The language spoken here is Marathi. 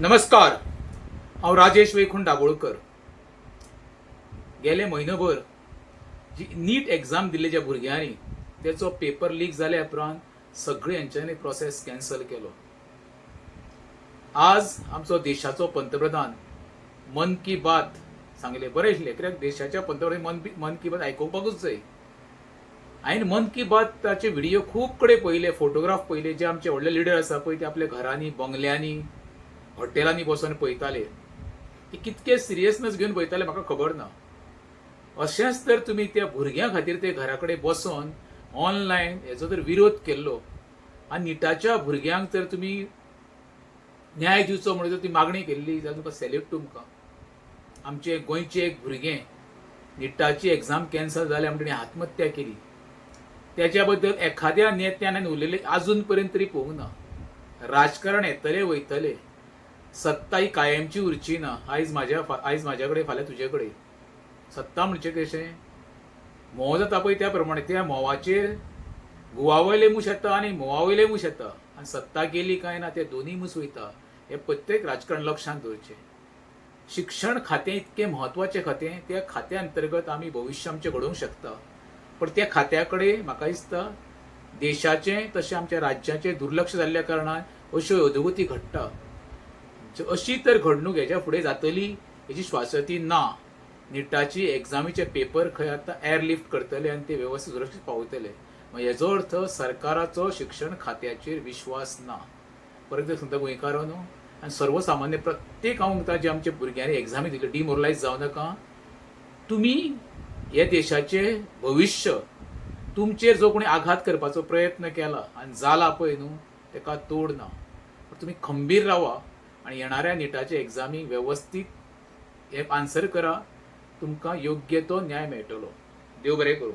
नमस्कार. हांव राजेश वैकुंठ दाबोळकर. गेले म्हयनोभर जी नीट एग्जाम दिल्ले ज्या भुरग्यांनी तेचो पेपर लीक जाल्या उपरांत सगळे हेंच्यांनी प्रोसेस कॅन्सल केलो. आज आमचो देशाचो पंतप्रधान मन की बात सांगले बरें आशिल्लें, कित्याक देशाच्या पंतप्रधान मन की बात आयकुपाकूच जाय. हांवें मन की बाताचे व्हिडिओ खूब कडेन पयले, फोटोग्राफ पयले. जे आमचे व्हडले लिडर आसा पळय ते आपल्या घरांनी, बंगल्यांनी, हॉटेलांनी बसून पळयताले. ते कितके सिरियसनेस घेवन पळयताले म्हाका खबर ना. अशेंच तर तुमी त्या भुरग्यां खातीर ते घरा कडेन बसून ऑनलायन हेचो जर विरोध केल्लो आनी निटाच्या भुरग्यांक तर तुमी न्याय दिवचो म्हणून जर ती मागणी केल्ली जाल्यार तुमकां सॅल्यूट तुमकां. आमचे गोंयचे एक भुरगें निटाची एग्जाम कॅन्सल जाल्या म्हणून आत्महत्या केली. त्याच्या बद्दल एखाद्या नेत्यान उलयले आजून पर्यंत तरी पळोवंक ना. राजकारण येतले वयतले, सत्ता ही कायमची उरची ना. आयज म्हाज्या कडेन, फाल्यां तुजे कडेन. सत्ता म्हणजे कशें, मोव जाता पळय त्या प्रमाणे त्या मोवाचेर गुवावयले मूस येता आनी मोवावयले मूस येता. आनी सत्ता गेली काय ना ते दोनूय मूस वयता. हे प्रत्येक राजकारण लक्षांत दवरचें. शिक्षण खातें इतकें म्हत्वाचें खातें, त्या खात्या अंतर्गत आमी भविश्य आमचें घडोवंक शकता. पण त्या खात्या कडेन म्हाका दिसता देशाचें तशें आमच्या राज्याचें दुर्लक्ष जाल्ल्या कारणान अश्यो अधोगती घडटा. अशी तर घडणूक हेच्या फुडें जातली हेची श्वासती ना. निटाची एग्जामीचे पेपर खंय आतां एअरलिफ्ट करतले आनी ते वेवस्थीत सुरक्षीत पावयतले. हेजो अर्थ सरकाराचो शिक्षण खात्याचेर विश्वास ना. परत सांगता गोंयकारांनो आनी सर्वसामान्य प्रत्येक हांव म्हणटा जे आमच्या भुरग्यांनी एग्जामी दिल्यो, डिमोरलायज जावं नाका. तुमी हे देशाचे भविश्य, तुमचेर जो कोणी आघात करपाचो प्रयत्न केला आनी जाला पळय न्हू, तेका तोड ना. तुमी खंबीर रावा आनी येणाऱ्या निटाचे एग्जामी वेवस्थीत हे आन्सर करा. तुमकां योग्य तो न्याय मेळटलो. देव बरें करूं.